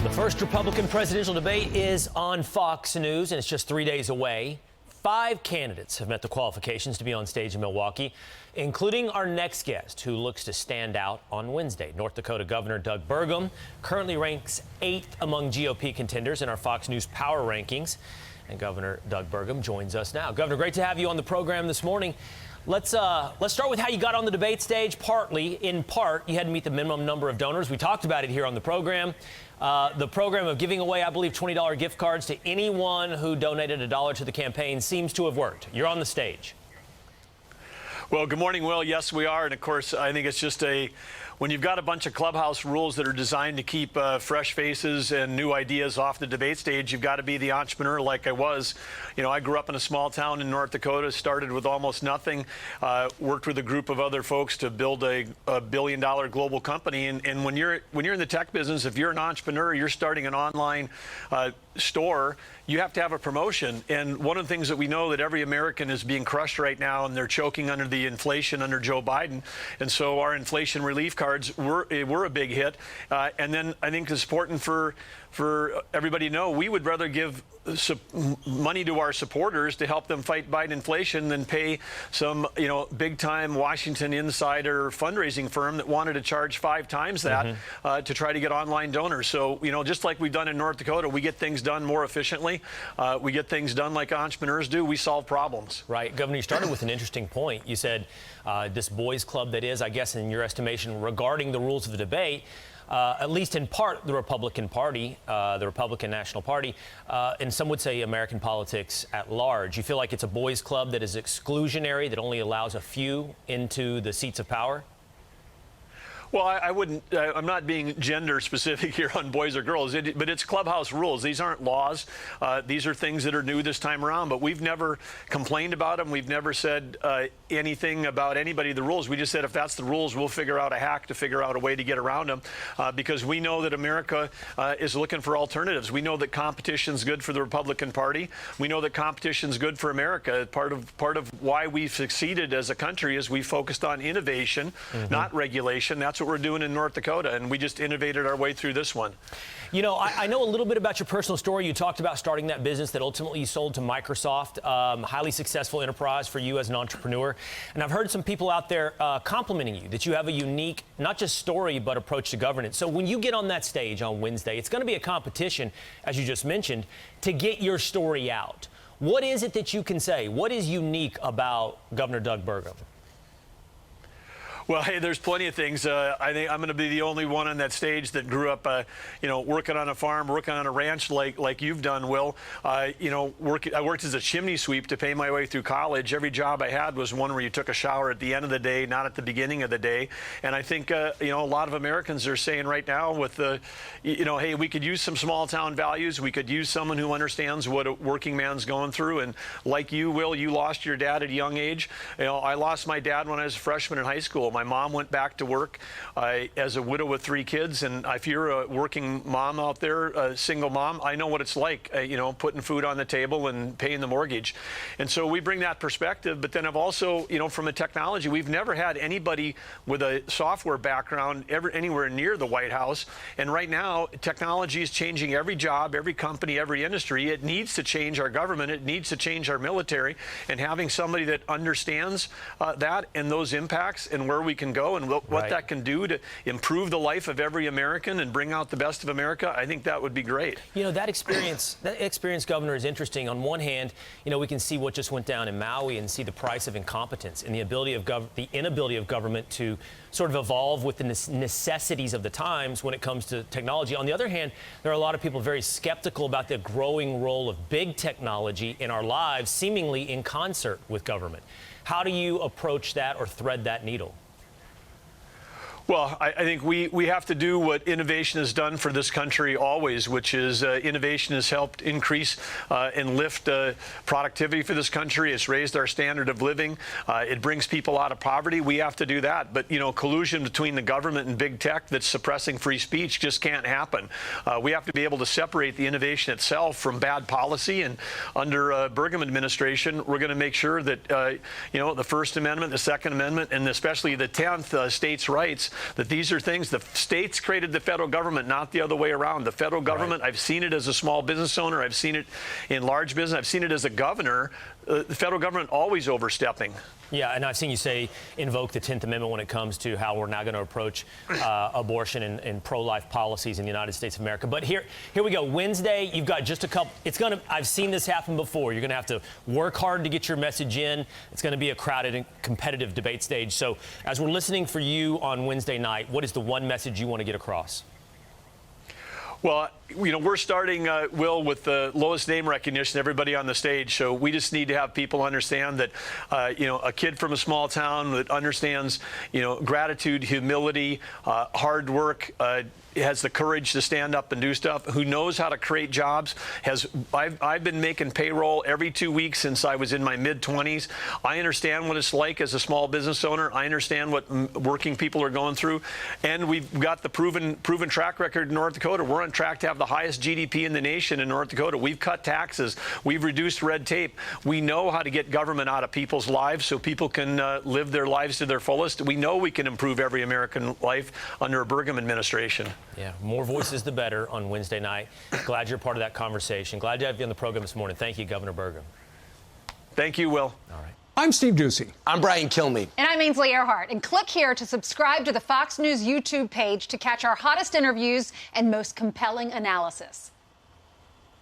The first Republican presidential debate is on Fox News, and it's just 3 days away. 5 candidates have met the qualifications to be on stage in Milwaukee, including our next guest, who looks to stand out on Wednesday. North Dakota Governor Doug Burgum currently ranks 8th among GOP contenders in our Fox News Power Rankings. And Governor Doug Burgum joins us now. Governor, great to have you on the program this morning. Let's start with how you got on the debate stage. In part, you had to meet the minimum number of donors. We talked about it here on the program. The program of giving away, I believe, $20 gift cards to anyone who donated $1 to the campaign seems to have worked. You're on the stage. Well, good morning, Will. Yes, we are. And of course, I think it's just when you've got a bunch of clubhouse rules that are designed to keep fresh faces and new ideas off the debate stage, you've got to be the entrepreneur like I was. You know, I grew up in a small town in North Dakota, started with almost nothing, worked with a group of other folks to build a billion-dollar global company. And when you're in the tech business, if you're an entrepreneur, you're starting an online store, you have to have a promotion. And one of the things that we know that every American is being crushed right now, and they're choking under the inflation under Joe Biden. And so our inflation relief cards were a big hit. And then I think it's important for everybody to know we would rather give money to our supporters to help them fight Biden inflation than pay some, big-time Washington insider fundraising firm that wanted to charge 5 times that to try to get online donors. So, just like we've done in North Dakota, we get things done more efficiently. We get things done like entrepreneurs do. We solve problems. Right. Governor, you started with an interesting point. You said this boys' club that is, I guess, in your estimation, regarding the rules of the debate, at least in part, the Republican Party, the Republican National Party, and some would say American politics at large. You feel like it's a boys' club that is exclusionary, that only allows a few into the seats of power? Well, I wouldn't, I'm not being gender specific here on boys or girls, but it's clubhouse rules. These aren't laws. These are things that are new this time around, but we've never complained about them. We've never said anything about anybody, the rules. We just said if that's the rules, we'll figure out a hack to figure out a way to get around them because we know that America is looking for alternatives. We know that competition's good for the Republican Party. We know that competition's good for America. Part of why we've succeeded as a country is we focused on innovation, not regulation. That's what we're doing in North Dakota, and we just innovated our way through this one. I know a little bit about your personal story. You talked about starting that business that ultimately you sold to Microsoft, highly successful enterprise for you as an entrepreneur. And I've heard some people out there complimenting you that you have a unique, not just story, but approach to governance. So when you get on that stage on Wednesday, it's going to be a competition, as you just mentioned, to get your story out. What is it that you can say? What is unique about Governor Doug Burgum? Well, hey, there's plenty of things. I think I'm going to be the only one on that stage that grew up, working on a farm, working on a ranch like you've done, Will. I worked as a chimney sweep to pay my way through college. Every job I had was one where you took a shower at the end of the day, not at the beginning of the day. And I think, a lot of Americans are saying right now with hey, we could use some small town values. We could use someone who understands what a working man's going through. And like you, Will, you lost your dad at a young age. I lost my dad when I was a freshman in high school. My mom went back to work as a widow with 3 kids, and if you're a working mom out there, a single mom, I know what it's like, putting food on the table and paying the mortgage. And so we bring that perspective, but then I've also, from a technology, we've never had anybody with a software background ever anywhere near the White House. And right now, technology is changing every job, every company, every industry. It needs to change our government. It needs to change our military. And having somebody that understands that and those impacts and where we can go and what that can do to improve the life of every American and bring out the best of America, I think that would be great. That experience, Governor, is interesting. On one hand, we can see what just went down in Maui and see the price of incompetence and the inability of government to sort of evolve with the necessities of the times when it comes to technology. On the other hand, there are a lot of people very skeptical about the growing role of big technology in our lives, seemingly in concert with government. How do you approach that or thread that needle? Well, I think we have to do what innovation has done for this country always, which is innovation has helped increase and lift productivity for this country. It's raised our standard of living. It brings people out of poverty. We have to do that. But, collusion between the government and big tech that's suppressing free speech just can't happen. We have to be able to separate the innovation itself from bad policy. And under Burgum administration, we're going to make sure that, the First Amendment, the Second Amendment, and especially the 10th, states' rights that these are things the states created the federal government, not the other way around. The federal government, I've seen it as a small business owner. I've seen it in large business. I've seen it as a governor. The federal government always overstepping. Yeah, and I've seen you say invoke the 10th Amendment when it comes to how we're now going to approach abortion and pro-life policies in the United States of America. But here we go. Wednesday, you've got just a couple. I've seen this happen before. You're going to have to work hard to get your message in. It's going to be a crowded and competitive debate stage. So as we're listening for you on Wednesday night, what is the one message you want to get across? Well, we're starting, Will, with the lowest name recognition, everybody on the stage. So we just need to have people understand that, a kid from a small town that understands, gratitude, humility, hard work, has the courage to stand up and do stuff, who knows how to create jobs. I've been making payroll every 2 weeks since I was in my mid-20s. I understand what it's like as a small business owner. I understand what working people are going through. And we've got the proven track record in North Dakota. We're on track to have the highest GDP in the nation in North Dakota. We've cut taxes. We've reduced red tape. We know how to get government out of people's lives so people can live their lives to their fullest. We know we can improve every American life under a Burgum administration. Yeah, more voices the better on Wednesday night. Glad you're part of that conversation. Glad to have you on the program this morning. Thank you, Governor Burgum. Thank you, Will. All right. I'm Steve Ducey. I'm Brian Kilmeade. And I'm Ainsley Earhart. And click here to subscribe to the Fox News YouTube page to catch our hottest interviews and most compelling analysis.